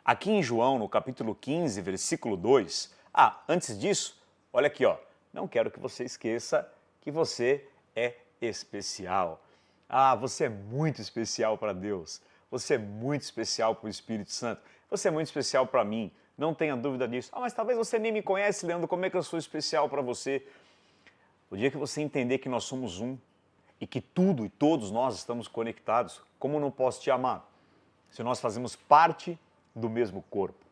Aqui em João, no capítulo 15, versículo 2. Antes disso, olha aqui, ó. Não quero que você esqueça que você é especial. Você é muito especial para Deus. Você é muito especial para o Espírito Santo. Você é muito especial para mim. Não tenha dúvida disso. Mas talvez você nem me conhece, Leandro. Como é que eu sou especial para você? O dia que você entender que nós somos um e que tudo e todos nós estamos conectados, como eu não posso te amar se nós fazemos parte do mesmo corpo?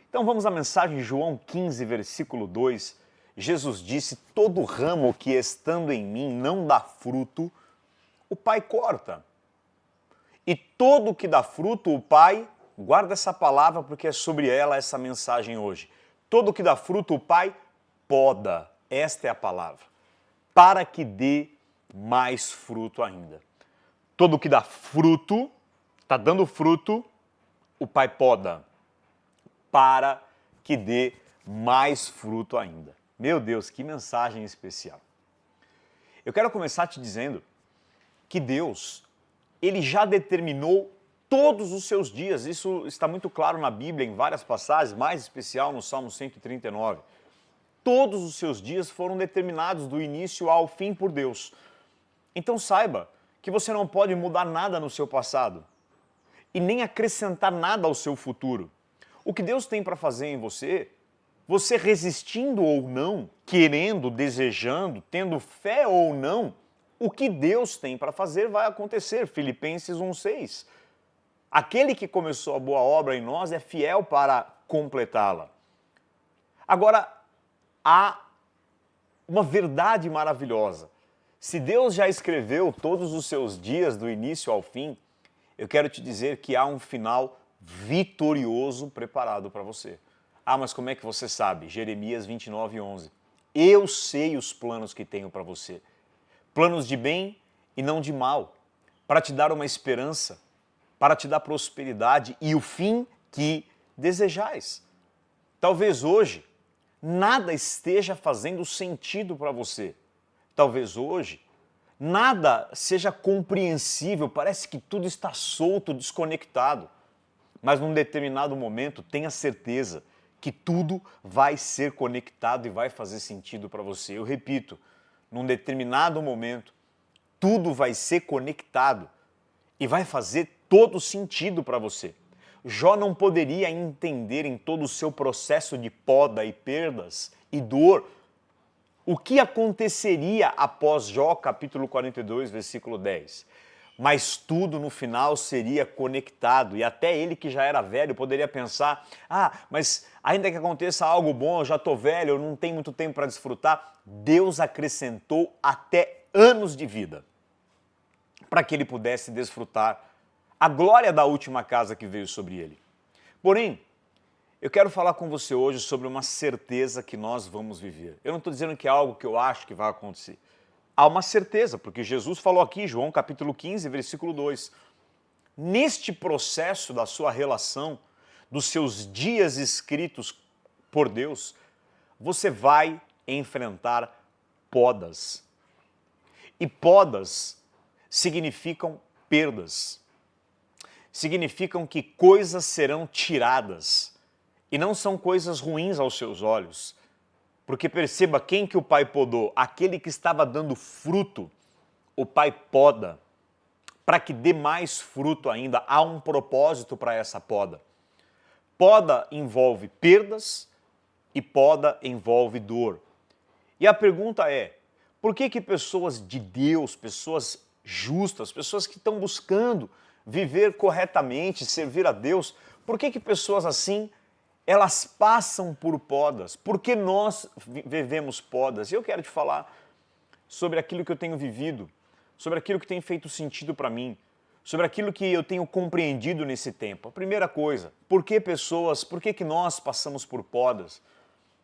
Então vamos à mensagem de João 15, versículo 2. Jesus disse: todo ramo que estando em mim não dá fruto, o Pai corta. E todo que dá fruto, o Pai, guarda essa palavra porque é sobre ela essa mensagem hoje. Todo que dá fruto, o Pai poda. Esta é a palavra. Para que dê mais fruto ainda. Todo que dá fruto, está dando fruto, o Pai poda. Para que dê mais fruto ainda. Meu Deus, que mensagem especial. Eu quero começar te dizendo que Deus, Ele já determinou todos os seus dias. Isso está muito claro na Bíblia, em várias passagens, mais especial no Salmo 139. Todos os seus dias foram determinados do início ao fim por Deus. Então saiba que você não pode mudar nada no seu passado e nem acrescentar nada ao seu futuro. O que Deus tem para fazer em você, você resistindo ou não, querendo, desejando, tendo fé ou não, o que Deus tem para fazer vai acontecer. Filipenses 1,6. Aquele que começou a boa obra em nós é fiel para completá-la. Agora, há uma verdade maravilhosa. Se Deus já escreveu todos os seus dias do início ao fim, eu quero te dizer que há um final vitorioso preparado para você. Mas como é que você sabe? Jeremias 29:11. Eu sei os planos que tenho para você. Planos de bem e não de mal, para te dar uma esperança, para te dar prosperidade e o fim que desejais. Talvez hoje nada esteja fazendo sentido para você. Talvez hoje nada seja compreensível, parece que tudo está solto, desconectado. Mas num determinado momento, tenha certeza que tudo vai ser conectado e vai fazer sentido para você. Eu repito, num determinado momento, tudo vai ser conectado e vai fazer todo sentido para você. Jó não poderia entender em todo o seu processo de poda e perdas e dor o que aconteceria após Jó, capítulo 42, versículo 10. Mas tudo no final seria conectado. E até ele que já era velho poderia pensar, mas ainda que aconteça algo bom, eu já estou velho, eu não tenho muito tempo para desfrutar. Deus acrescentou até anos de vida para que ele pudesse desfrutar a glória da última casa que veio sobre ele. Porém, eu quero falar com você hoje sobre uma certeza que nós vamos viver. Eu não estou dizendo que é algo que eu acho que vai acontecer. Há uma certeza, porque Jesus falou aqui, João capítulo 15, versículo 2. Neste processo da sua relação, dos seus dias escritos por Deus, você vai enfrentar podas. E podas significam perdas. Significam que coisas serão tiradas. E não são coisas ruins aos seus olhos. Porque perceba quem que o Pai podou. Aquele que estava dando fruto, o Pai poda. Para que dê mais fruto ainda. Há um propósito para essa poda. Poda envolve perdas e poda envolve dor. E a pergunta é, por que pessoas de Deus, pessoas justas, pessoas que estão buscando viver corretamente, servir a Deus, por que pessoas assim elas passam por podas? Por que nós vivemos podas? E eu quero te falar sobre aquilo que eu tenho vivido, sobre aquilo que tem feito sentido para mim, sobre aquilo que eu tenho compreendido nesse tempo. A primeira coisa, por que nós passamos por podas?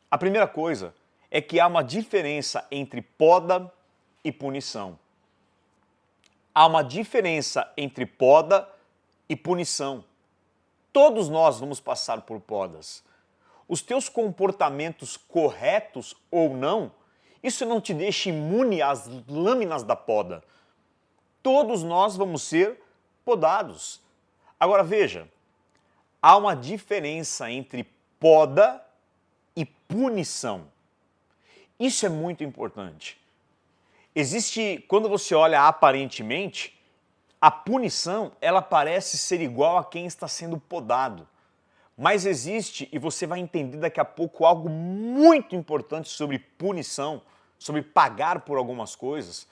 A primeira coisa é que há uma diferença entre poda e punição. Há uma diferença entre poda e punição. Todos nós vamos passar por podas. Os teus comportamentos corretos ou não, isso não te deixa imune às lâminas da poda. Todos nós vamos ser podados. Agora veja, há uma diferença entre poda e punição. Isso é muito importante. Existe, quando você olha aparentemente, a punição, ela parece ser igual a quem está sendo podado. Mas existe, e você vai entender daqui a pouco, algo muito importante sobre punição, sobre pagar por algumas coisas.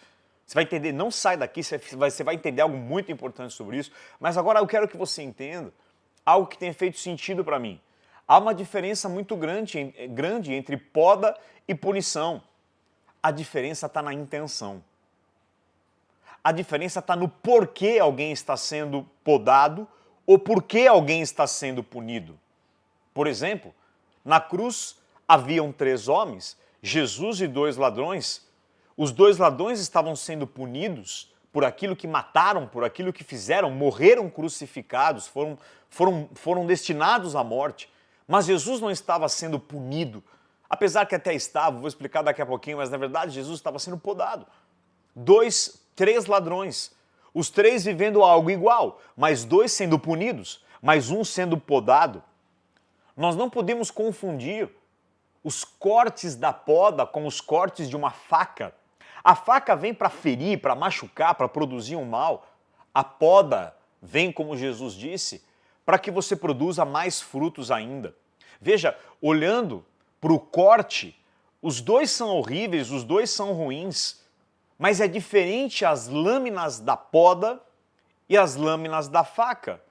Você vai entender, não sai daqui, você vai entender algo muito importante sobre isso, mas agora eu quero que você entenda algo que tenha feito sentido para mim. Há uma diferença muito grande entre poda e punição. A diferença está na intenção. A diferença está no porquê alguém está sendo podado ou porquê alguém está sendo punido. Por exemplo, na cruz haviam 3 homens, Jesus e 2 ladrões. Os 2 ladrões estavam sendo punidos por aquilo que mataram, por aquilo que fizeram, morreram crucificados, foram destinados à morte. Mas Jesus não estava sendo punido, apesar que até estava, vou explicar daqui a pouquinho, mas na verdade Jesus estava sendo podado. 3 ladrões, os 3 vivendo algo igual, mas 2 sendo punidos, mas um sendo podado. Nós não podemos confundir os cortes da poda com os cortes de uma faca. A faca vem para ferir, para machucar, para produzir um mal. A poda vem, como Jesus disse, para que você produza mais frutos ainda. Veja, olhando para o corte, os 2 são horríveis, os 2 são ruins, mas é diferente as lâminas da poda e as lâminas da faca.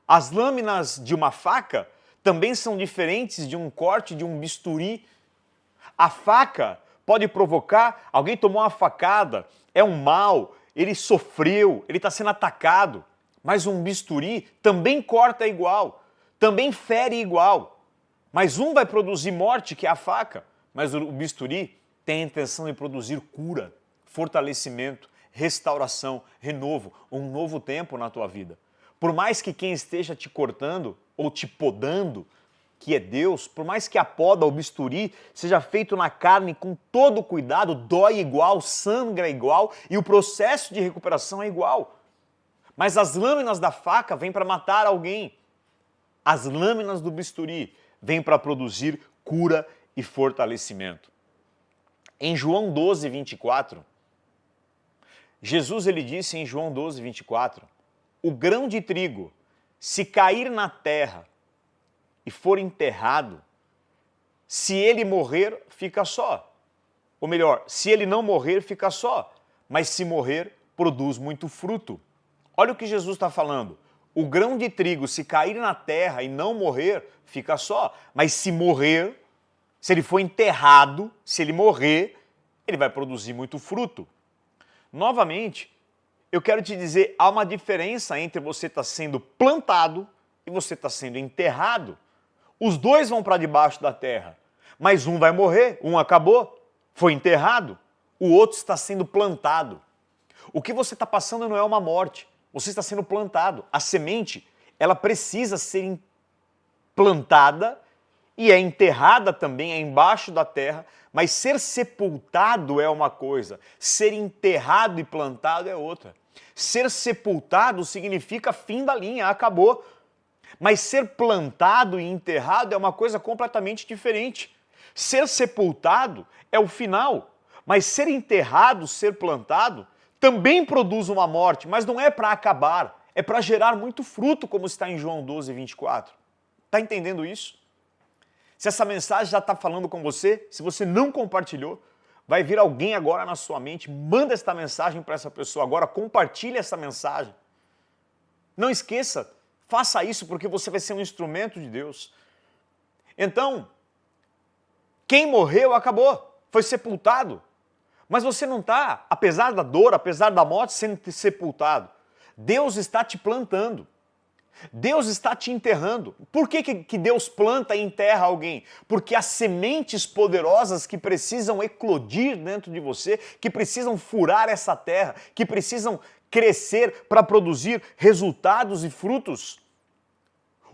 As lâminas de uma faca também são diferentes de um corte de um bisturi. A faca pode provocar, alguém tomou uma facada, é um mal, ele sofreu, ele está sendo atacado, mas um bisturi também corta igual, também fere igual. Mas um vai produzir morte, que é a faca, mas o bisturi tem a intenção de produzir cura, fortalecimento, restauração, renovo, um novo tempo na tua vida. Por mais que quem esteja te cortando ou te podando, que é Deus, por mais que a poda, o bisturi, seja feito na carne com todo cuidado, dói igual, sangra igual e o processo de recuperação é igual. Mas as lâminas da faca vêm para matar alguém. As lâminas do bisturi vêm para produzir cura e fortalecimento. Em João 12, 24, Jesus ele disse em João 12, 24, o grão de trigo, se cair na terra e for enterrado, se ele morrer, fica só. Ou melhor, se ele não morrer, fica só. Mas se morrer, produz muito fruto. Olha o que Jesus está falando. O grão de trigo, se cair na terra e não morrer, fica só. Mas se morrer, se ele for enterrado, se ele morrer, ele vai produzir muito fruto. Novamente, eu quero te dizer, há uma diferença entre você estar sendo plantado e você estar sendo enterrado. Os 2 vão para debaixo da terra, mas um vai morrer, um acabou, foi enterrado, o outro está sendo plantado. O que você está passando não é uma morte, você está sendo plantado. A semente, ela precisa ser plantada e é enterrada também, é embaixo da terra, mas ser sepultado é uma coisa, ser enterrado e plantado é outra. Ser sepultado significa fim da linha, acabou. Mas ser plantado e enterrado é uma coisa completamente diferente. Ser sepultado é o final, mas ser enterrado, ser plantado, também produz uma morte, mas não é para acabar, é para gerar muito fruto, como está em João 12, 24. Está entendendo isso? Se essa mensagem já está falando com você, se você não compartilhou, vai vir alguém agora na sua mente, manda esta mensagem para essa pessoa agora, compartilhe essa mensagem. Não esqueça, faça isso porque você vai ser um instrumento de Deus. Então, quem morreu acabou, foi sepultado. Mas você não está, apesar da dor, apesar da morte, sendo sepultado. Deus está te plantando. Deus está te enterrando. Por que Deus planta e enterra alguém? Porque há sementes poderosas que precisam eclodir dentro de você, que precisam furar essa terra, que precisam crescer para produzir resultados e frutos.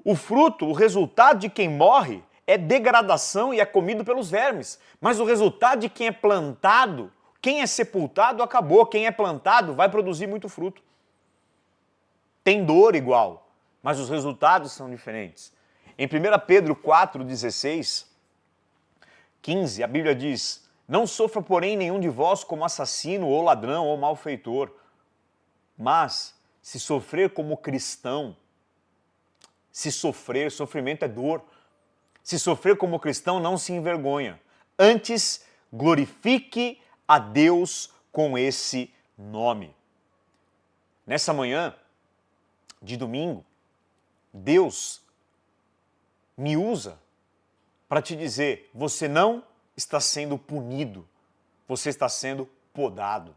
O fruto, o resultado de quem morre é degradação e é comido pelos vermes. Mas o resultado de quem é plantado, quem é sepultado, acabou. Quem é plantado vai produzir muito fruto. Tem dor igual, mas os resultados são diferentes. Em 1 Pedro 4, 16, 15, a Bíblia diz: não sofra, porém, nenhum de vós como assassino, ou ladrão, ou malfeitor, mas se sofrer como cristão, se sofrer, sofrimento é dor, se sofrer como cristão, não se envergonha, antes glorifique a Deus com esse nome. Nessa manhã de domingo, Deus me usa para te dizer: você não está sendo punido, você está sendo podado.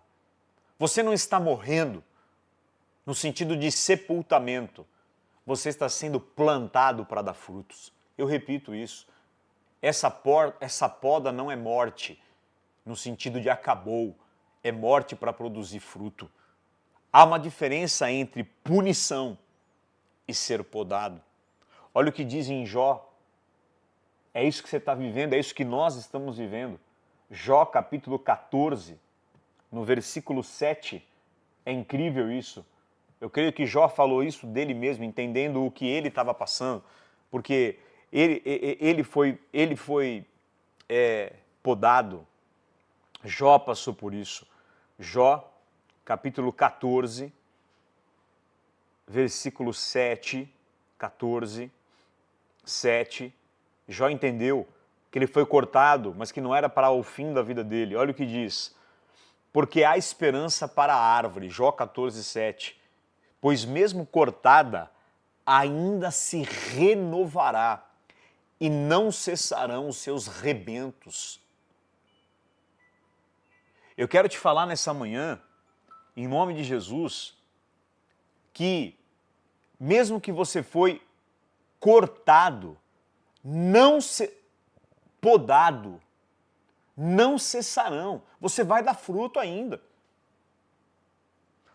Você não está morrendo no sentido de sepultamento, você está sendo plantado para dar frutos. Eu repito isso, essa poda não é morte no sentido de acabou, é morte para produzir fruto. Há uma diferença entre punição e ser podado. Olha o que diz em Jó. É isso que você está vivendo, é isso que nós estamos vivendo. Jó capítulo 14, no versículo 7, é incrível isso. Eu creio que Jó falou isso dele mesmo, entendendo o que ele estava passando, porque ele foi podado. Jó passou por isso. Jó capítulo 14, versículo 7, 14, 7, Jó entendeu que ele foi cortado, mas que não era para o fim da vida dele. Olha o que diz: porque há esperança para a árvore, Jó 14, 7, pois mesmo cortada, ainda se renovará, e não cessarão os seus rebentos. Eu quero te falar nessa manhã, em nome de Jesus, que mesmo que você foi cortado, podado, não cessarão. Você vai dar fruto ainda.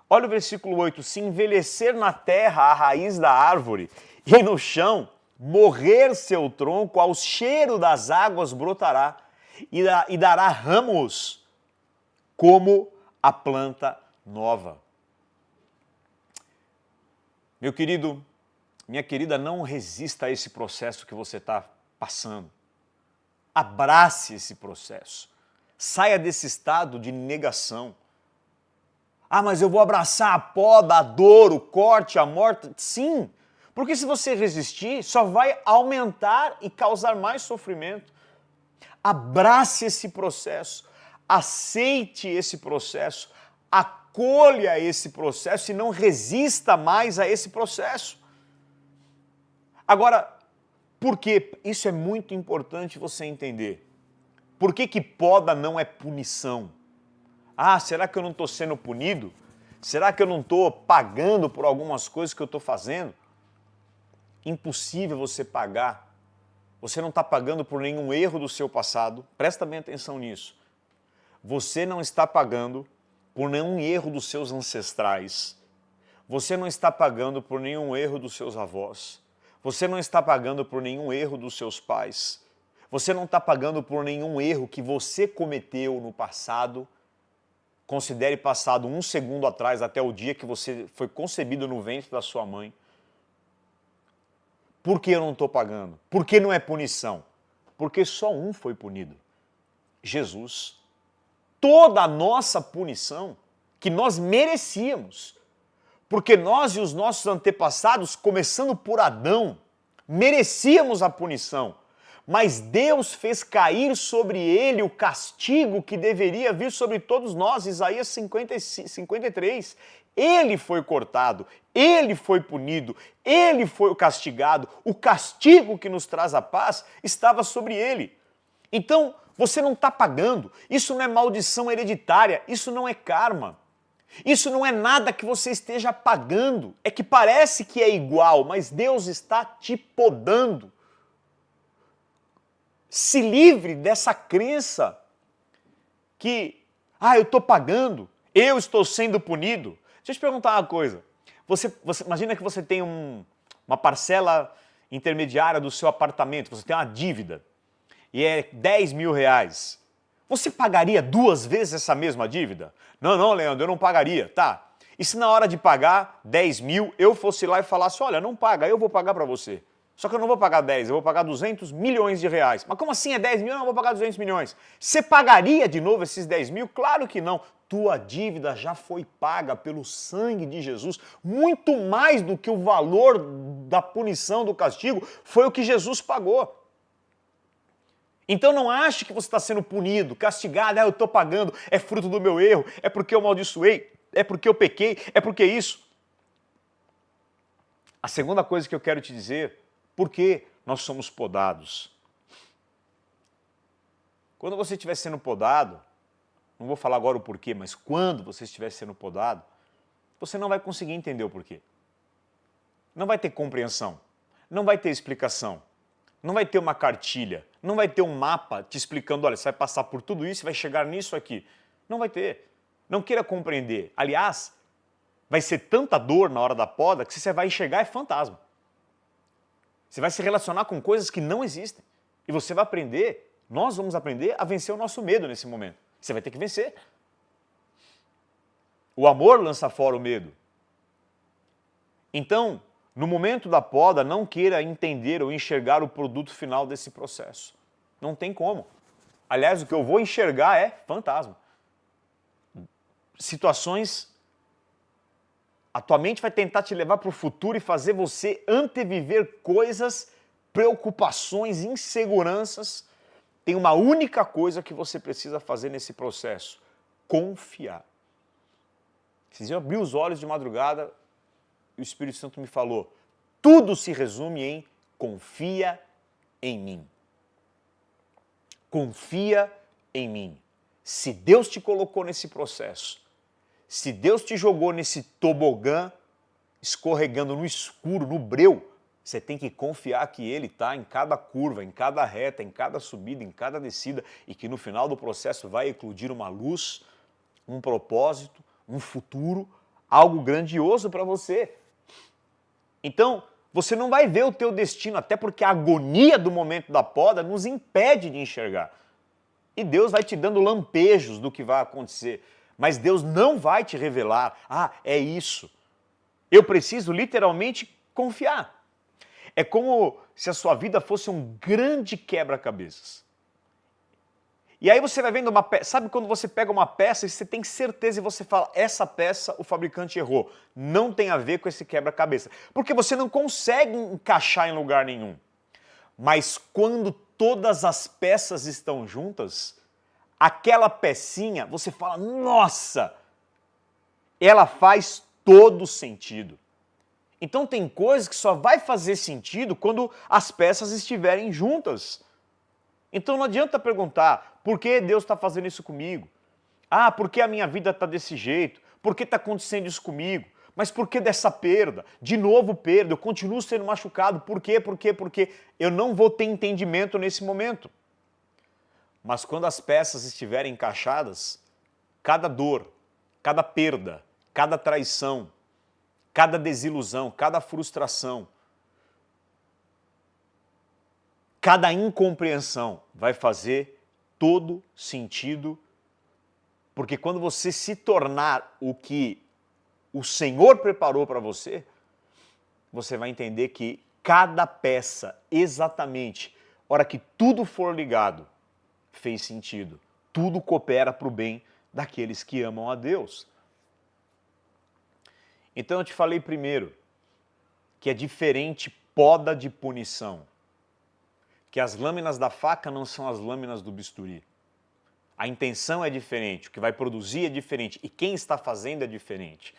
Olha o versículo 8. Se envelhecer na terra a raiz da árvore e no chão morrer seu tronco, ao cheiro das águas brotará e dará ramos como a planta nova. Meu querido, minha querida, não resista a esse processo que você está passando. Abrace esse processo. Saia desse estado de negação. Ah, mas eu vou abraçar a poda, a dor, o corte, a morte. Sim, porque se você resistir, só vai aumentar e causar mais sofrimento. Abrace esse processo, aceite esse processo, acolha esse processo e não resista mais a esse processo. Agora, por quê? Isso é muito importante você entender. Por que poda não é punição? Ah, será que eu não estou sendo punido? Será que eu não estou pagando por algumas coisas que eu estou fazendo? Impossível você pagar. Você não está pagando por nenhum erro do seu passado. Presta bem atenção nisso. Você não está pagando por nenhum erro dos seus ancestrais. Você não está pagando por nenhum erro dos seus avós. Você não está pagando por nenhum erro dos seus pais. Você não está pagando por nenhum erro que você cometeu no passado. Considere passado 1 segundo atrás, até o dia que você foi concebido no ventre da sua mãe. Por que eu não estou pagando? Por que não é punição? Porque só um foi punido: Jesus. Toda a nossa punição que nós merecíamos, porque nós e os nossos antepassados, começando por Adão, merecíamos a punição, mas Deus fez cair sobre ele o castigo que deveria vir sobre todos nós, Isaías 53. Ele foi cortado, ele foi punido, ele foi castigado, o castigo que nos traz a paz estava sobre ele. Então, você não está pagando, isso não é maldição hereditária, isso não é karma. Isso não é nada que você esteja pagando, é que parece que é igual, mas Deus está te podando. Se livre dessa crença que, eu estou pagando, eu estou sendo punido. Deixa eu te perguntar uma coisa. Você imagina que você tem uma parcela intermediária do seu apartamento, você tem uma dívida e é 10 mil reais. Você pagaria 2 vezes essa mesma dívida? Não, Leandro, eu não pagaria. Tá. E se na hora de pagar 10 mil eu fosse lá e falasse: olha, não paga, eu vou pagar para você. Só que eu não vou pagar 10, eu vou pagar 200 milhões de reais. Mas como assim é 10 mil? Não, eu vou pagar 200 milhões. Você pagaria de novo esses 10 mil? Claro que não. Tua dívida já foi paga pelo sangue de Jesus. Muito mais do que o valor da punição, do castigo, foi o que Jesus pagou. Então não ache que você está sendo punido, castigado, eu estou pagando, é fruto do meu erro, é porque eu amaldiçoei, é porque eu pequei, é porque isso. A segunda coisa que eu quero te dizer, por que nós somos podados? Quando você estiver sendo podado, não vou falar agora o porquê, mas quando você estiver sendo podado, você não vai conseguir entender o porquê. Não vai ter compreensão, não vai ter explicação, não vai ter uma cartilha, não vai ter um mapa te explicando, olha, você vai passar por tudo isso e vai chegar nisso aqui. Não vai ter. Não queira compreender. Aliás, vai ser tanta dor na hora da poda que você vai enxergar é fantasma. Você vai se relacionar com coisas que não existem. E você vai aprender, nós vamos aprender a vencer o nosso medo nesse momento. Você vai ter que vencer. O amor lança fora o medo. Então, no momento da poda, não queira entender ou enxergar o produto final desse processo. Não tem como. Aliás, o que eu vou enxergar é fantasma. Situações... A tua mente vai tentar te levar para o futuro e fazer você anteviver coisas, preocupações, inseguranças. Tem uma única coisa que você precisa fazer nesse processo: confiar. Vocês iam abrir os olhos de madrugada e o Espírito Santo me falou, tudo se resume em confia em mim. Confia em mim. Se Deus te colocou nesse processo, se Deus te jogou nesse tobogã, escorregando no escuro, no breu, você tem que confiar que Ele está em cada curva, em cada reta, em cada subida, em cada descida, e que no final do processo vai eclodir uma luz, um propósito, um futuro, algo grandioso para você. Então, você não vai ver o teu destino, até porque a agonia do momento da poda nos impede de enxergar. E Deus vai te dando lampejos do que vai acontecer. Mas Deus não vai te revelar, é isso. Eu preciso literalmente confiar. É como se a sua vida fosse um grande quebra-cabeças. E aí você vai vendo uma peça, sabe quando você pega uma peça e você tem certeza e você fala, essa peça o fabricante errou, não tem a ver com esse quebra-cabeça. Porque você não consegue encaixar em lugar nenhum. Mas quando todas as peças estão juntas, aquela pecinha, você fala, nossa, ela faz todo sentido. Então tem coisas que só vai fazer sentido quando as peças estiverem juntas. Então não adianta perguntar, por que Deus está fazendo isso comigo? Por que a minha vida está desse jeito? Por que está acontecendo isso comigo? Mas por que dessa perda? De novo perda, eu continuo sendo machucado, por quê? Eu não vou ter entendimento nesse momento. Mas quando as peças estiverem encaixadas, cada dor, cada perda, cada traição, cada desilusão, cada frustração, cada incompreensão vai fazer todo sentido, porque quando você se tornar o que o Senhor preparou para você, você vai entender que cada peça, exatamente, hora que tudo for ligado, fez sentido. Tudo coopera para o bem daqueles que amam a Deus. Então eu te falei primeiro que é diferente poda de punição. Que as lâminas da faca não são as lâminas do bisturi. A intenção é diferente, o que vai produzir é diferente e quem está fazendo é diferente.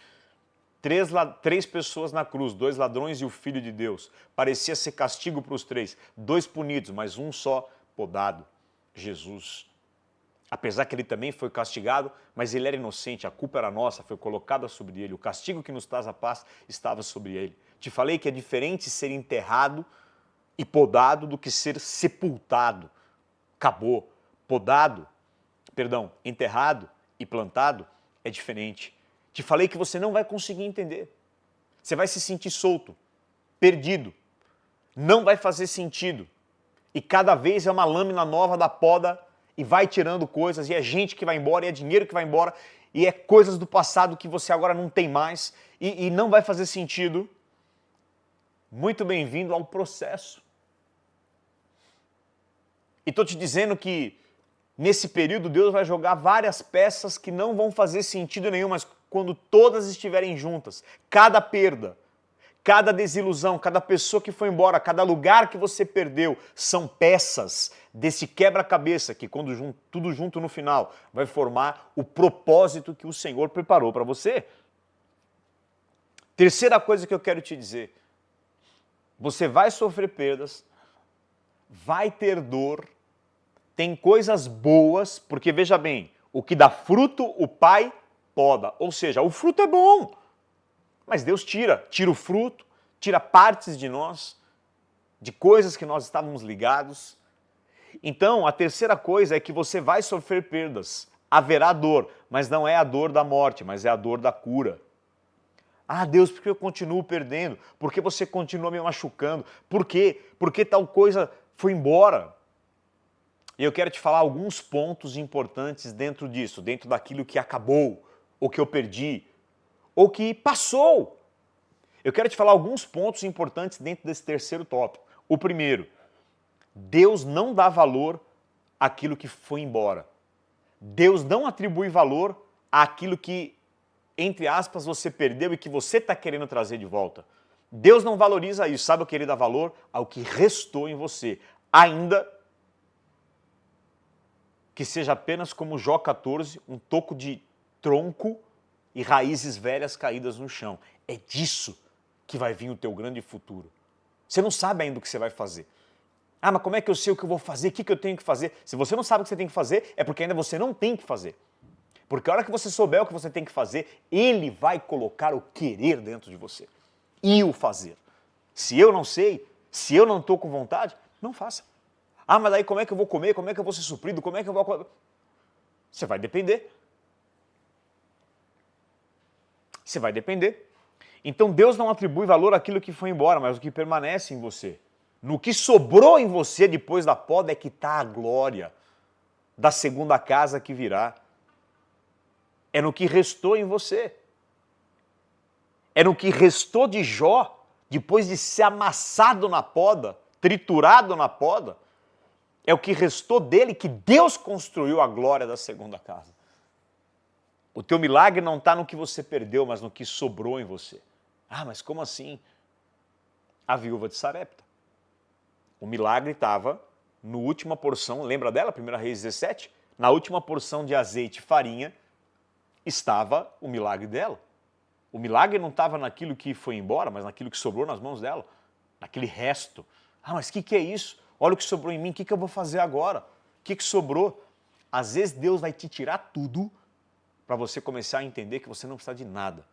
Três pessoas na cruz, 2 ladrões e o Filho de Deus. Parecia ser castigo para os 3, 2 punidos, mas um só podado, Jesus. Apesar que ele também foi castigado, mas ele era inocente, a culpa era nossa, foi colocada sobre ele. O castigo que nos traz a paz estava sobre ele. Te falei que é diferente ser enterrado e podado do que ser sepultado. Acabou. Enterrado e plantado é diferente. Te falei que você não vai conseguir entender. Você vai se sentir solto, perdido. Não vai fazer sentido. E cada vez é uma lâmina nova da poda e vai tirando coisas, e é gente que vai embora, e é dinheiro que vai embora, e é coisas do passado que você agora não tem mais, e não vai fazer sentido. Muito bem-vindo ao processo. E estou te dizendo que nesse período Deus vai jogar várias peças que não vão fazer sentido nenhum, mas quando todas estiverem juntas, cada perda, cada desilusão, cada pessoa que foi embora, cada lugar que você perdeu, são peças desse quebra-cabeça que quando tudo junto no final vai formar o propósito que o Senhor preparou para você. Terceira coisa que eu quero te dizer, você vai sofrer perdas, vai ter dor, tem coisas boas, porque veja bem, o que dá fruto o Pai poda, ou seja, o fruto é bom, mas Deus tira o fruto, tira partes de nós, de coisas que nós estávamos ligados. Então, a terceira coisa é que você vai sofrer perdas, haverá dor, mas não é a dor da morte, mas é a dor da cura. Ah, Deus, por que eu continuo perdendo? Por que você continua me machucando? Por quê? Por que tal coisa foi embora? E eu quero te falar alguns pontos importantes dentro disso, dentro daquilo que acabou, ou que eu perdi, ou que passou. Eu quero te falar alguns pontos importantes dentro desse terceiro tópico. O primeiro, Deus não dá valor àquilo que foi embora. Deus não atribui valor àquilo que, entre aspas, você perdeu e que você está querendo trazer de volta. Deus não valoriza isso. Sabe o que ele dá valor? Ao que restou em você. Ainda que seja apenas como Jó 14, um toco de tronco e raízes velhas caídas no chão. É disso que vai vir o teu grande futuro. Você não sabe ainda o que você vai fazer. Ah, mas como é que eu sei o que eu vou fazer? O que eu tenho que fazer? Se você não sabe o que você tem que fazer, é porque ainda você não tem que fazer. Porque a hora que você souber o que você tem que fazer, Ele vai colocar o querer dentro de você. E o fazer. Se eu não sei, se eu não estou com vontade, não faça. Ah, mas daí como é que eu vou comer? Como é que eu vou ser suprido? Como é que eu vou... Você vai depender. Você vai depender. Então Deus não atribui valor àquilo que foi embora, mas o que permanece em você. No que sobrou em você depois da poda é que está a glória da segunda casa que virá. É no que restou em você. É no que restou de Jó, depois de ser amassado na poda, triturado na poda. É o que restou dele que Deus construiu a glória da segunda casa. O teu milagre não está no que você perdeu, mas no que sobrou em você. Ah, mas como assim? A viúva de Sarepta. O milagre estava na última porção, lembra dela, 1 Reis 17? Na última porção de azeite e farinha estava o milagre dela. O milagre não estava naquilo que foi embora, mas naquilo que sobrou nas mãos dela, naquele resto. Ah, mas o que é isso? Olha o que sobrou em mim, o que eu vou fazer agora? O que sobrou? Às vezes Deus vai te tirar tudo para você começar a entender que você não precisa de nada.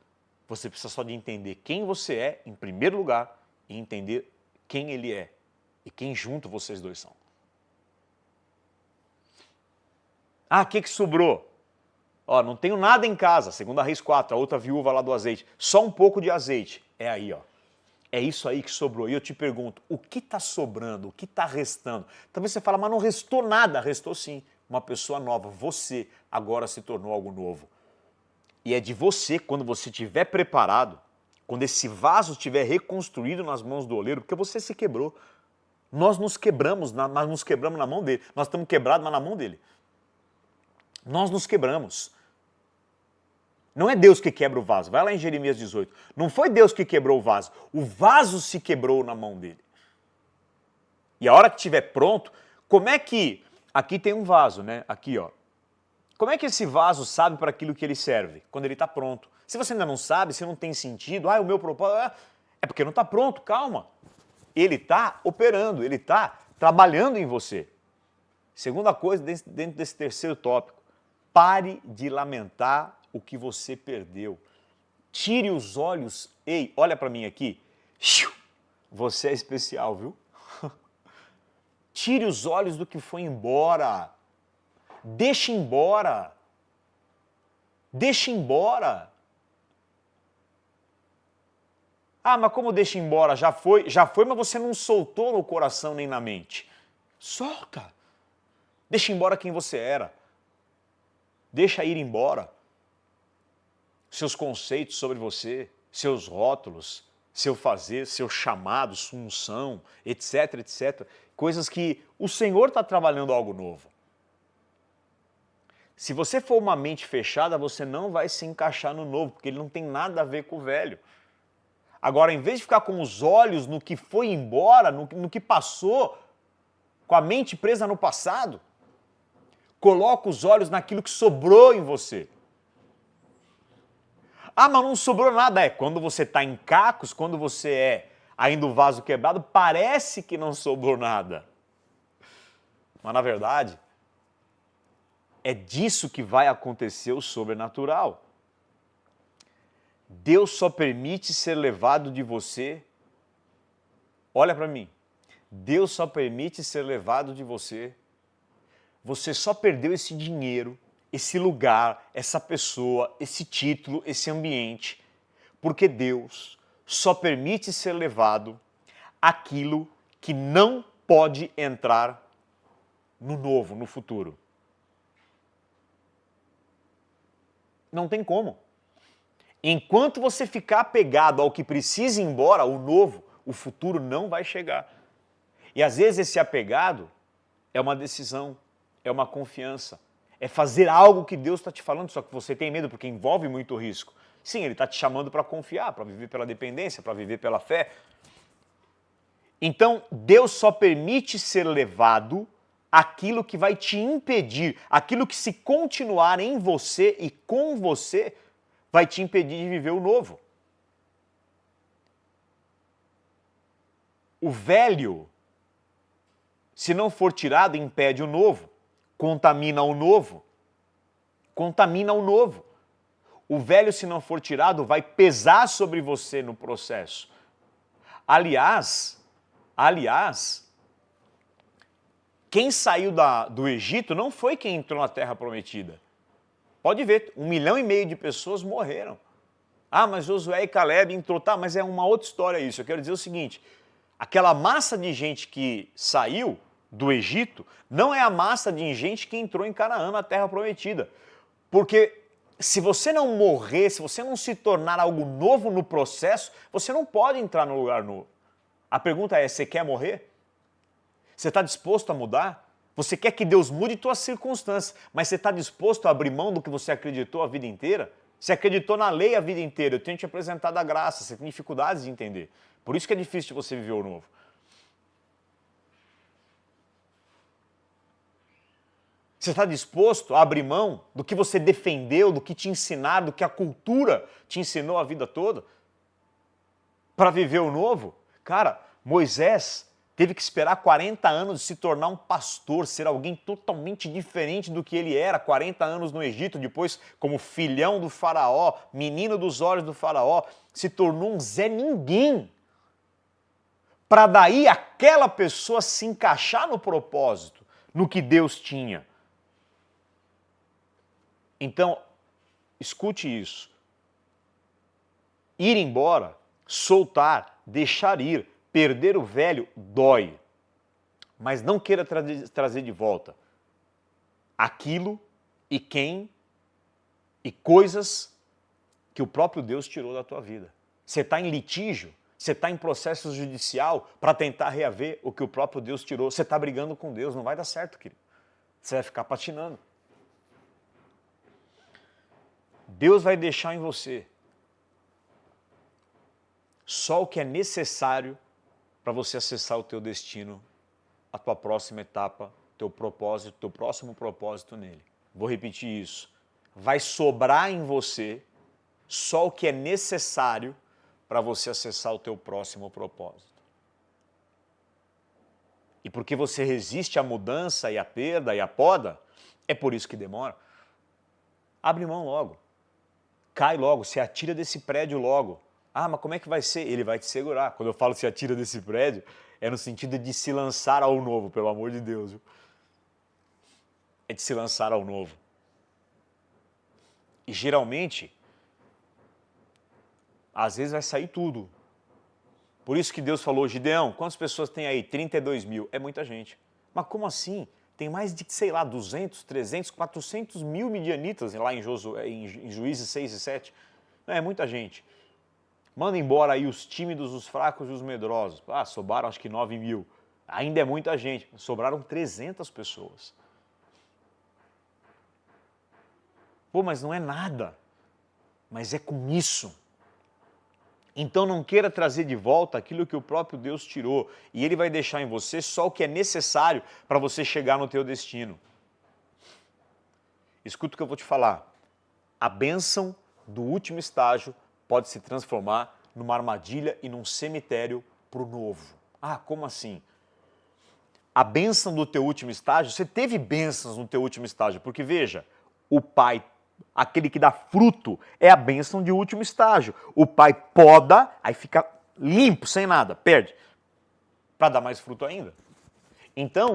Você precisa só de entender quem você é, em primeiro lugar, e entender quem Ele é e quem junto vocês dois são. Ah, o que sobrou? Ó, não tenho nada em casa, 2 Reis 4, a outra viúva lá do azeite. Só um pouco de azeite. É aí, ó. É isso aí que sobrou. E eu te pergunto, o que está sobrando? O que está restando? Talvez você fale, mas não restou nada. Restou sim. Uma pessoa nova. Você agora se tornou algo novo. E é de você, quando você estiver preparado, quando esse vaso estiver reconstruído nas mãos do oleiro, porque você se quebrou. Nós nos quebramos, mas nos quebramos na mão dele. Nós estamos quebrados, mas na mão dele. Nós nos quebramos. Não é Deus que quebra o vaso. Vai lá em Jeremias 18. Não foi Deus que quebrou o vaso se quebrou na mão dele. E a hora que estiver pronto, como é que... Aqui tem um vaso, né? Aqui, ó. Como é que esse vaso sabe para aquilo que ele serve? Quando ele está pronto. Se você ainda não sabe, se não tem sentido, o meu propósito... É porque não está pronto, calma. Ele está operando, ele está trabalhando em você. Segunda coisa, dentro desse terceiro tópico, pare de lamentar o que você perdeu. Tire os olhos. Ei, olha para mim aqui. Você é especial, viu? Tire os olhos do que foi embora. Deixe embora. Deixe embora. Ah, mas como deixa embora? Já foi, mas você não soltou no coração nem na mente. Solta. Deixa embora quem você era. Deixa ir embora. Seus conceitos sobre você, seus rótulos, seu fazer, seu chamado, sua unção, etc, etc. Coisas que o Senhor está trabalhando algo novo. Se você for uma mente fechada, você não vai se encaixar no novo, porque ele não tem nada a ver com o velho. Agora, em vez de ficar com os olhos no que foi embora, no que passou, com a mente presa no passado, coloca os olhos naquilo que sobrou em você. Ah, mas não sobrou nada. Quando você está em cacos, quando você é ainda o vaso quebrado, parece que não sobrou nada. Mas na verdade, é disso que vai acontecer o sobrenatural. Deus só permite ser levado de você. Olha para mim. Deus só permite ser levado de você. Você só perdeu esse dinheiro, esse lugar, essa pessoa, esse título, esse ambiente, porque Deus só permite ser levado aquilo que não pode entrar no novo, no futuro. Não tem como. Enquanto você ficar apegado ao que precisa ir embora, o novo, o futuro não vai chegar. E às vezes esse apegado é uma decisão, é uma confiança, é fazer algo que Deus está te falando, só que você tem medo porque envolve muito risco. Sim, Ele está te chamando para confiar, para viver pela dependência, para viver pela fé. Então, Deus só permite ser levado aquilo que vai te impedir, aquilo que se continuar em você e com você, vai te impedir de viver o novo. O velho, se não for tirado, impede o novo, contamina o novo. Contamina o novo. O velho, se não for tirado, vai pesar sobre você no processo. Aliás, quem saiu do Egito não foi quem entrou na Terra Prometida. Pode ver, 1,5 milhão de pessoas morreram. Ah, mas Josué e Caleb entrou, tá, mas é uma outra história isso. Eu quero dizer o seguinte, aquela massa de gente que saiu do Egito não é a massa de gente que entrou em Canaã, na Terra Prometida. Porque se você não morrer, se você não se tornar algo novo no processo, você não pode entrar no lugar novo. A pergunta é, você quer morrer? Você está disposto a mudar? Você quer que Deus mude suas circunstâncias, mas você está disposto a abrir mão do que você acreditou a vida inteira? Você acreditou na lei a vida inteira, eu tenho te apresentado a graça, você tem dificuldades de entender. Por isso que é difícil de você viver o novo. Você está disposto a abrir mão do que você defendeu, do que te ensinaram, do que a cultura te ensinou a vida toda? Para viver o novo? Cara, Moisés teve que esperar 40 anos de se tornar um pastor, ser alguém totalmente diferente do que ele era, 40 anos no Egito, depois como filhão do faraó, menino dos olhos do faraó, se tornou um Zé Ninguém. Para daí aquela pessoa se encaixar no propósito, no que Deus tinha. Então, escute isso. Ir embora, soltar, deixar ir, perder o velho dói, mas não queira trazer de volta aquilo e quem e coisas que o próprio Deus tirou da tua vida. Você está em litígio, você está em processo judicial para tentar reaver o que o próprio Deus tirou. Você está brigando com Deus, não vai dar certo, querido. Você vai ficar patinando. Deus vai deixar em você só o que é necessário para você acessar o teu destino, a tua próxima etapa, teu propósito, teu próximo propósito nele. Vou repetir isso. Vai sobrar em você só o que é necessário para você acessar o teu próximo propósito. E porque você resiste à mudança e à perda e à poda, é por isso que demora. Abre mão logo. Cai logo, se atira desse prédio logo. Ah, mas como é que vai ser? Ele vai te segurar. Quando eu falo se atira desse prédio, é no sentido de se lançar ao novo, pelo amor de Deus. Viu? É de se lançar ao novo. E geralmente, às vezes vai sair tudo. Por isso que Deus falou, Gideão, quantas pessoas tem aí? 32 mil. É muita gente. Mas como assim? Tem mais de, sei lá, 200, 300, 400 mil midianitas lá em Juízes 6 e 7. Não, é muita gente. Manda embora aí os tímidos, os fracos e os medrosos. Ah, sobraram acho que 9.000. Ainda é muita gente. Sobraram 300 pessoas. Pô, mas não é nada. Mas é com isso. Então não queira trazer de volta aquilo que o próprio Deus tirou. E Ele vai deixar em você só o que é necessário para você chegar no teu destino. Escuta o que eu vou te falar. A bênção do último estágio pode se transformar numa armadilha e num cemitério para o novo. Ah, como assim? A bênção do teu último estágio, você teve bênçãos no teu último estágio, porque veja, o pai, aquele que dá fruto, é a bênção de último estágio. O pai poda, aí fica limpo, sem nada, perde, para dar mais fruto ainda. Então,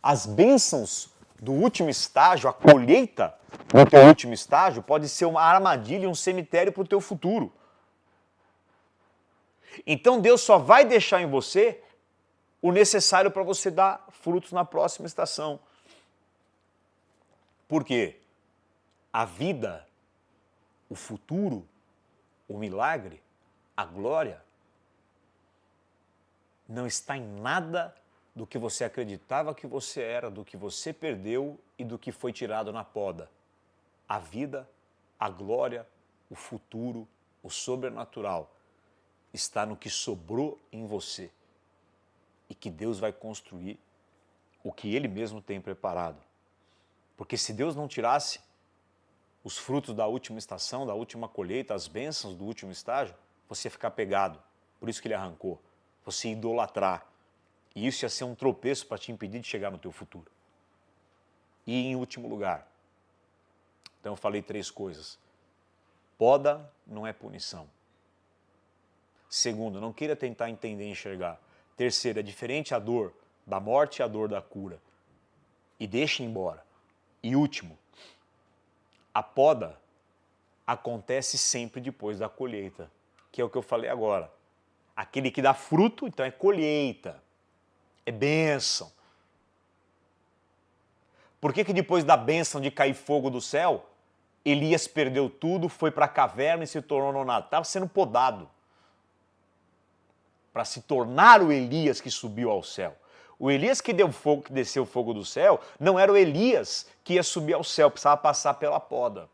as bênçãos do último estágio, a colheita do teu último estágio, pode ser uma armadilha e um cemitério para o teu futuro. Então Deus só vai deixar em você o necessário para você dar frutos na próxima estação. Por quê? A vida, o futuro, o milagre, a glória, não está em nada do que você acreditava que você era, do que você perdeu e do que foi tirado na poda. A vida, a glória, o futuro, o sobrenatural está no que sobrou em você e que Deus vai construir o que Ele mesmo tem preparado. Porque se Deus não tirasse os frutos da última estação, da última colheita, as bênçãos do último estágio, você ia ficar pegado. Por isso que Ele arrancou. Você ia idolatrar. E isso ia ser um tropeço para te impedir de chegar no teu futuro. E em último lugar, então eu falei 3 coisas. Poda não é punição. Segundo, não queira tentar entender e enxergar. Terceiro, é diferente a dor da morte e a dor da cura. E deixe embora. E último, a poda acontece sempre depois da colheita, que é o que eu falei agora. Aquele que dá fruto, então é colheita, é bênção. Por que depois da bênção de cair fogo do céu, Elias perdeu tudo, foi para a caverna e se tornou nonado? Estava sendo podado para se tornar o Elias que subiu ao céu. O Elias que deu fogo, que desceu o fogo do céu, não era o Elias que ia subir ao céu, precisava passar pela poda.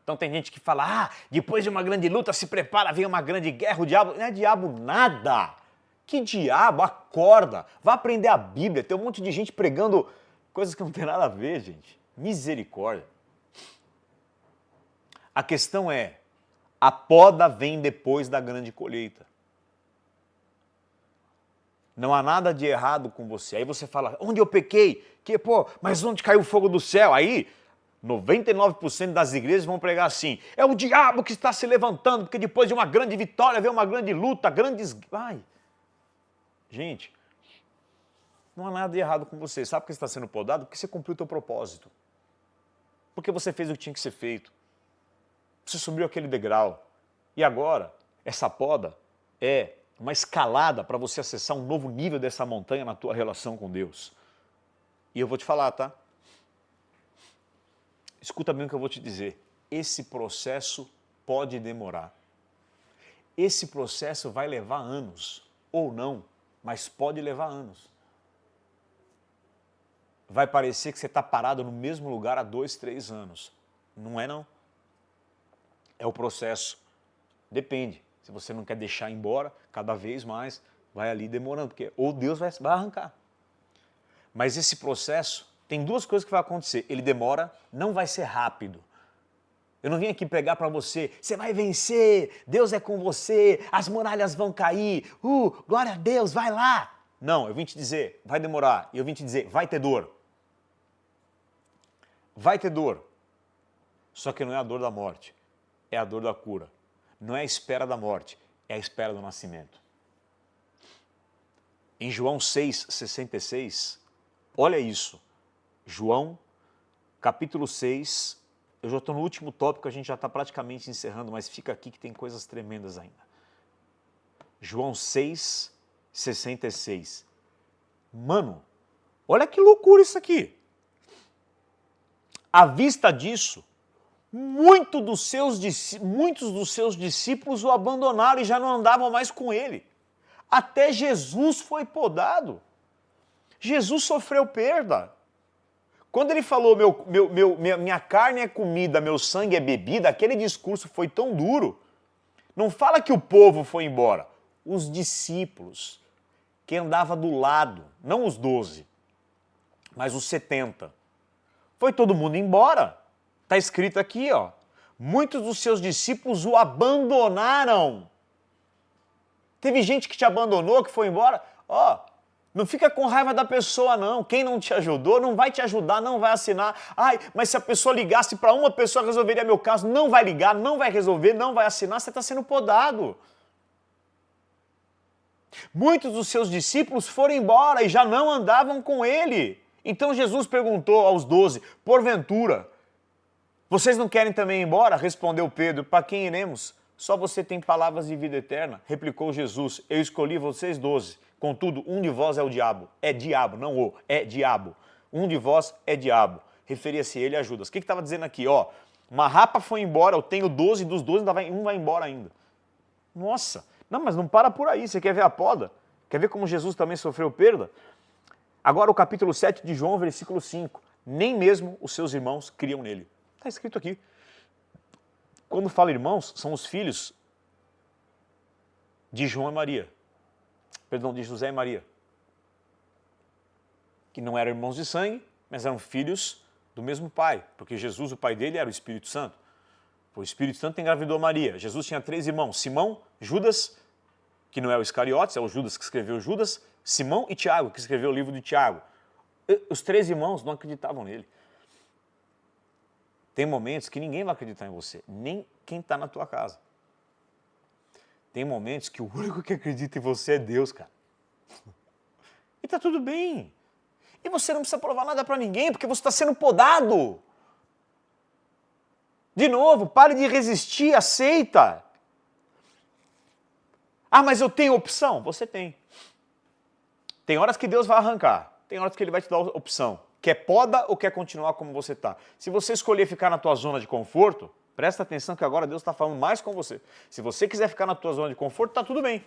Então tem gente que fala, depois de uma grande luta se prepara, vem uma grande guerra, o diabo... Não é diabo nada. Que diabo? Acorda, vá aprender a Bíblia, tem um monte de gente pregando coisas que não tem nada a ver, gente. Misericórdia. A questão é, a poda vem depois da grande colheita. Não há nada de errado com você. Aí você fala, onde eu pequei? Mas onde caiu o fogo do céu? Aí, 99% das igrejas vão pregar assim, é o diabo que está se levantando, porque depois de uma grande vitória, vem uma grande luta, grandes... Gente, não há nada de errado com você. Sabe por que você está sendo podado? Porque você cumpriu o teu propósito. Porque você fez o que tinha que ser feito. Você subiu aquele degrau. E agora, essa poda é uma escalada para você acessar um novo nível dessa montanha na tua relação com Deus. E eu vou te falar, tá? Escuta bem o que eu vou te dizer. Esse processo pode demorar. Esse processo vai levar anos, ou não, mas pode levar anos. Vai parecer que você está parado no mesmo lugar há 2, 3 anos. Não é não. É o processo. Depende. Se você não quer deixar embora, cada vez mais vai ali demorando, porque ou Deus vai arrancar. Mas esse processo, tem 2 coisas que vai acontecer. Ele demora, não vai ser rápido. Eu não vim aqui pregar para você, você vai vencer, Deus é com você, as muralhas vão cair, glória a Deus, vai lá. Não, eu vim te dizer, vai demorar. E eu vim te dizer, vai ter dor. Vai ter dor. Só que não é a dor da morte, é a dor da cura. Não é a espera da morte, é a espera do nascimento. Em João 6,66, olha isso. João, capítulo 6, eu já estou no último tópico, a gente já está praticamente encerrando, mas fica aqui que tem coisas tremendas ainda. João 6,66. Mano, olha que loucura isso aqui. À vista disso, muitos dos seus discípulos o abandonaram e já não andavam mais com ele. Até Jesus foi podado. Jesus sofreu perda. Quando ele falou, minha carne é comida, meu sangue é bebida, aquele discurso foi tão duro. Não fala que o povo foi embora. Os discípulos, que andava do lado, não os 12, mas os 70. Foi todo mundo embora. Está escrito aqui, ó. Muitos dos seus discípulos o abandonaram. Teve gente que te abandonou, que foi embora. Ó, não fica com raiva da pessoa, não. Quem não te ajudou não vai te ajudar, não vai assinar. Ai, mas se a pessoa ligasse para uma pessoa, resolveria meu caso. Não vai ligar, não vai resolver, não vai assinar. Você está sendo podado. Muitos dos seus discípulos foram embora e já não andavam com ele. Então Jesus perguntou aos 12, porventura, vocês não querem também ir embora? Respondeu Pedro, para quem iremos? Só você tem palavras de vida eterna. Replicou Jesus, eu escolhi vocês 12. Contudo, um de vós é o diabo. É diabo, não o, é diabo. Um de vós é diabo. Referia-se ele a Judas. O que estava dizendo aqui? Ó, uma rapa foi embora, eu tenho 12, dos 12 um vai embora ainda. Nossa, não, mas não para por aí. Você quer ver a poda? Quer ver como Jesus também sofreu perda? Agora o capítulo 7 de João, versículo 5. Nem mesmo os seus irmãos criam nele. Está escrito aqui. Quando fala irmãos, são os filhos de João e Maria. Perdão, de José e Maria. Que não eram irmãos de sangue, mas eram filhos do mesmo pai. Porque Jesus, o pai dele, era o Espírito Santo. O Espírito Santo engravidou Maria. Jesus tinha 3 irmãos. Simão, Judas, que não é o Iscariotes, é o Judas que escreveu Judas, Simão e Tiago, que escreveu o livro de Tiago. Os 3 irmãos não acreditavam nele. Tem momentos que ninguém vai acreditar em você, nem quem está na tua casa. Tem momentos que o único que acredita em você é Deus, cara. E tá tudo bem. E você não precisa provar nada para ninguém, porque você está sendo podado. De novo, pare de resistir, aceita. Ah, mas eu tenho opção? Você tem. Tem horas que Deus vai arrancar, tem horas que Ele vai te dar opção. Quer poda ou quer continuar como você está? Se você escolher ficar na tua zona de conforto, presta atenção que agora Deus está falando mais com você. Se você quiser ficar na tua zona de conforto, está tudo bem.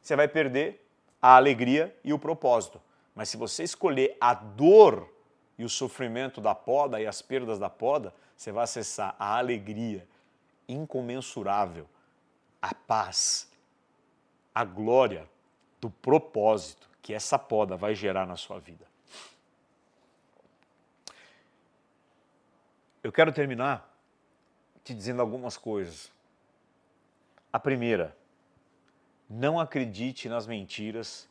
Você vai perder a alegria e o propósito. Mas se você escolher a dor e o sofrimento da poda e as perdas da poda, você vai acessar a alegria incomensurável, a paz, a glória do propósito que essa poda vai gerar na sua vida. Eu quero terminar te dizendo algumas coisas. A primeira, não acredite nas mentiras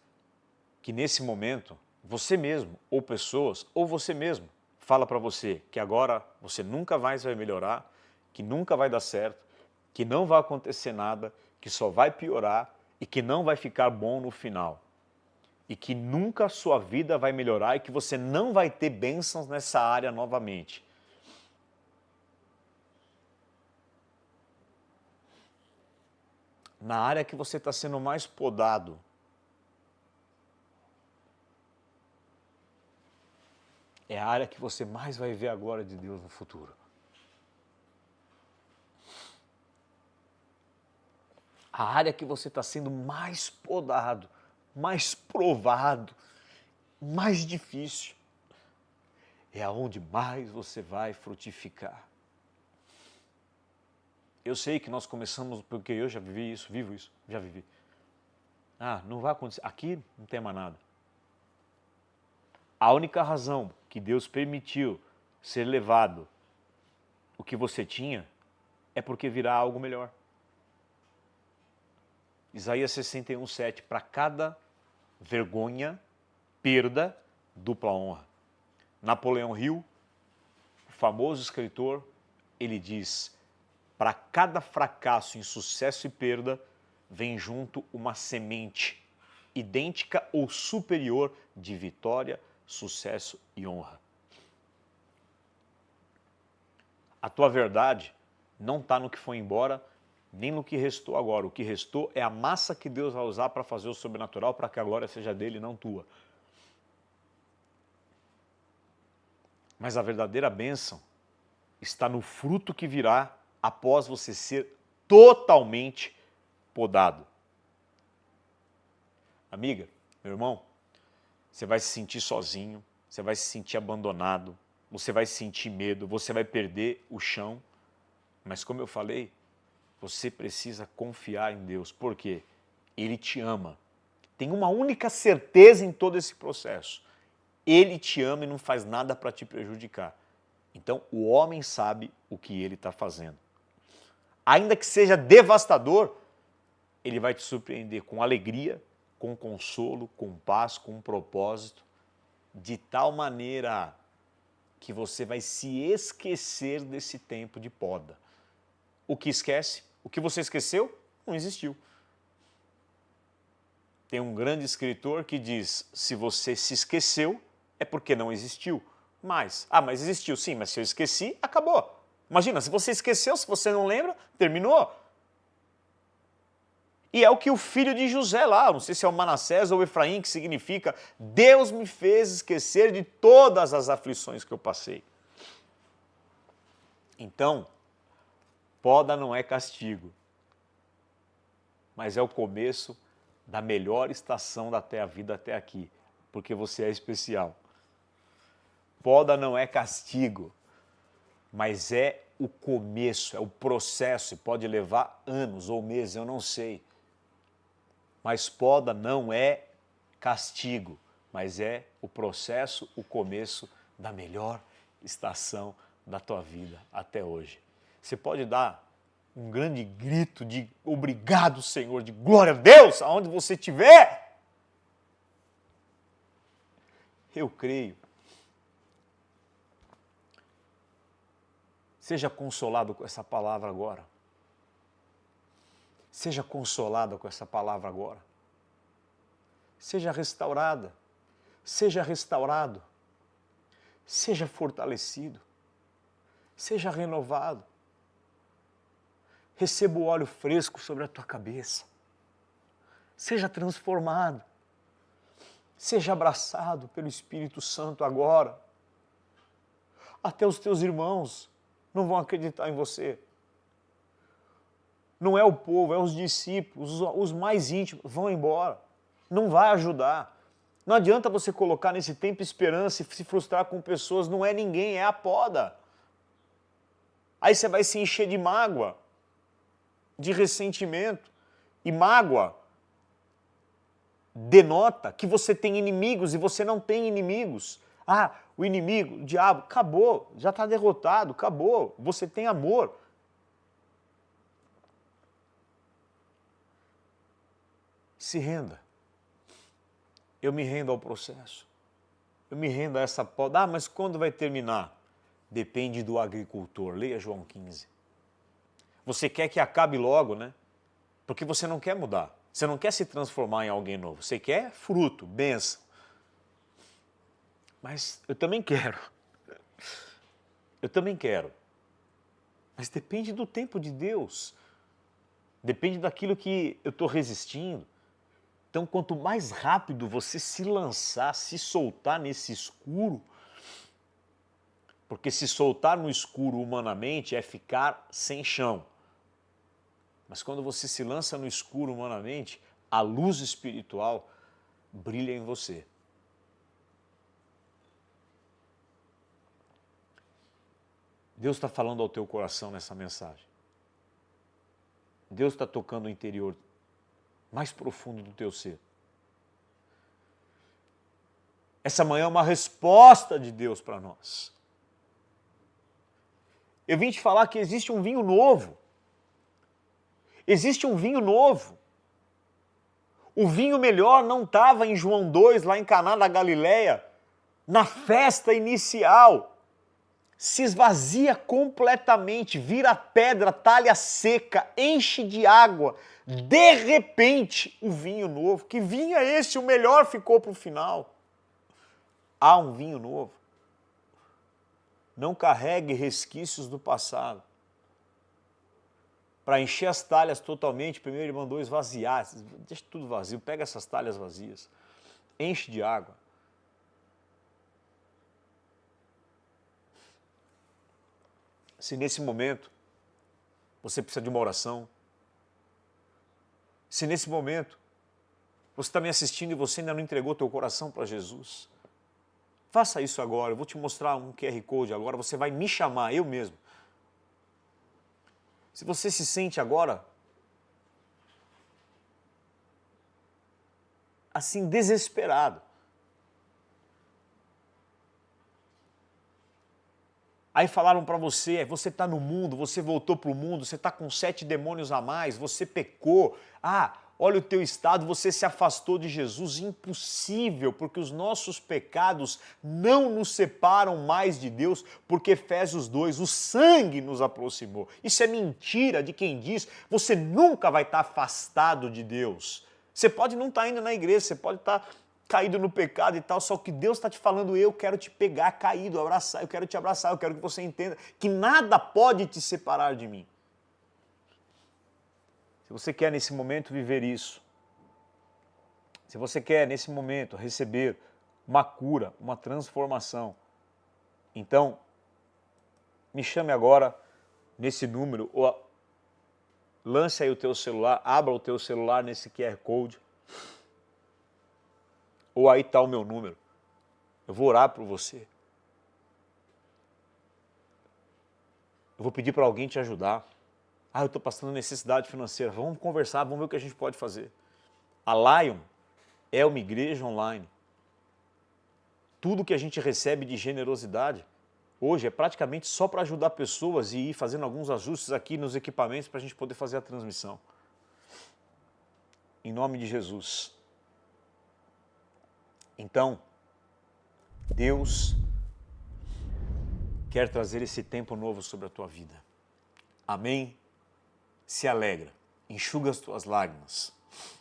que nesse momento você mesmo, ou pessoas, ou você mesmo, fala para você que agora você nunca mais vai melhorar, que nunca vai dar certo, que não vai acontecer nada, que só vai piorar e que não vai ficar bom no final. E que nunca a sua vida vai melhorar e que você não vai ter bênçãos nessa área novamente. Na área que você está sendo mais podado, é a área que você mais vai ver a glória de Deus no futuro. A área que você está sendo mais podado, mais provado, mais difícil, é aonde mais você vai frutificar. Eu sei que nós começamos, porque eu já vivi isso, vivo isso, já vivi. Ah, não vai acontecer, aqui não tem mais nada. A única razão que Deus permitiu ser levado o que você tinha é porque virá algo melhor. Isaías 61:7, para cada vergonha, perda, dupla honra. Napoleão Hill, o famoso escritor, ele diz, para cada fracasso, insucesso e perda, vem junto uma semente idêntica ou superior de vitória, sucesso e honra. A tua verdade não está no que foi embora, nem no que restou agora. O que restou é a massa que Deus vai usar para fazer o sobrenatural, para que a glória seja dele e não tua. Mas a verdadeira bênção está no fruto que virá após você ser totalmente podado. Amiga, meu irmão, você vai se sentir sozinho, você vai se sentir abandonado, você vai sentir medo, você vai perder o chão. Mas como eu falei, você precisa confiar em Deus. Por quê? Ele te ama. Tem uma única certeza em todo esse processo. Ele te ama e não faz nada para te prejudicar. Então o homem sabe o que ele está fazendo. Ainda que seja devastador, ele vai te surpreender com alegria, com consolo, com paz, com propósito, de tal maneira que você vai se esquecer desse tempo de poda. O que esquece? O que você esqueceu? Não existiu. Tem um grande escritor que diz, se você se esqueceu, é porque não existiu. Mas existiu sim, mas se eu esqueci, acabou. Imagina, se você esqueceu, se você não lembra, terminou. E é o que o filho de José lá, não sei se é o Manassés ou o Efraim, que significa Deus me fez esquecer de todas as aflições que eu passei. Então, poda não é castigo, mas é o começo da melhor estação da vida até aqui, porque você é especial. Poda não é castigo, mas é o começo, é o processo, e pode levar anos ou meses, eu não sei. Mas poda não é castigo, mas é o processo, o começo da melhor estação da tua vida até hoje. Você pode dar um grande grito de obrigado, Senhor, de glória a Deus, aonde você estiver. Eu creio. Seja consolado com essa palavra agora. Seja consolada com essa palavra agora. Seja restaurada. Seja restaurado. Seja fortalecido. Seja renovado. Receba o óleo fresco sobre a tua cabeça. Seja transformado. Seja abraçado pelo Espírito Santo agora. Até os teus irmãos não vão acreditar em você. Não é o povo, é os discípulos, os mais íntimos, vão embora. Não vai ajudar. Não adianta você colocar nesse tempo esperança e se frustrar com pessoas, não é ninguém, é a poda. Aí você vai se encher de mágoa, de ressentimento. E mágoa denota que você tem inimigos e você não tem inimigos. Ah, o inimigo, o diabo, acabou, já está derrotado, acabou. Você tem amor. Se renda. Eu me rendo ao processo. Eu me rendo a essa poda. Ah, mas quando vai terminar? Depende do agricultor. Leia João 15. Você quer que acabe logo, né? Porque você não quer mudar. Você não quer se transformar em alguém novo. Você quer fruto, bênção. Mas eu também quero. Eu também quero. Mas depende do tempo de Deus. Depende daquilo que eu estou resistindo. Então, quanto mais rápido você se lançar, se soltar nesse escuro, porque se soltar no escuro humanamente é ficar sem chão. Mas quando você se lança no escuro humanamente, a luz espiritual brilha em você. Deus está falando ao teu coração nessa mensagem. Deus está tocando o interior mais profundo do teu ser. Essa manhã é uma resposta de Deus para nós. Eu vim te falar que existe um vinho novo. Existe um vinho novo. O vinho melhor não estava em João 2, lá em Caná da Galileia, na festa inicial. Se esvazia completamente, vira pedra, talha seca, enche de água. De repente, o vinho novo. Que vinho é esse? O melhor ficou para o final. Há um vinho novo. Não carregue resquícios do passado. Para encher as talhas totalmente, primeiro ele mandou esvaziar. Deixa tudo vazio, pega essas talhas vazias. Enche de água. Se nesse momento você precisa de uma oração, se nesse momento você está me assistindo e você ainda não entregou teu coração para Jesus, faça isso agora. Eu vou te mostrar um QR Code agora, você vai me chamar, eu mesmo. Se você se sente agora assim desesperado, aí falaram para você, você está no mundo, você voltou para o mundo, você está com 7 demônios a mais, você pecou, olha o teu estado, você se afastou de Jesus, impossível, porque os nossos pecados não nos separam mais de Deus, porque Efésios 2, o sangue nos aproximou. Isso é mentira de quem diz, você nunca vai estar afastado de Deus. Você pode não estar indo na igreja, você pode estar caído no pecado e tal, só que Deus está te falando, eu quero te pegar caído, abraçar, eu quero te abraçar, eu quero que você entenda que nada pode te separar de mim. Se você quer nesse momento viver isso, se você quer nesse momento receber uma cura, uma transformação, então me chame agora nesse número, ou lance aí o teu celular, abra o teu celular nesse QR Code, ou aí está o meu número. Eu vou orar por você. Eu vou pedir para alguém te ajudar. Eu estou passando necessidade financeira. Vamos conversar, vamos ver o que a gente pode fazer. A Lion é uma igreja online. Tudo que a gente recebe de generosidade hoje é praticamente só para ajudar pessoas e ir fazendo alguns ajustes aqui nos equipamentos para a gente poder fazer a transmissão. Em nome de Jesus. Então, Deus quer trazer esse tempo novo sobre a tua vida. Amém? Se alegra, enxuga as tuas lágrimas.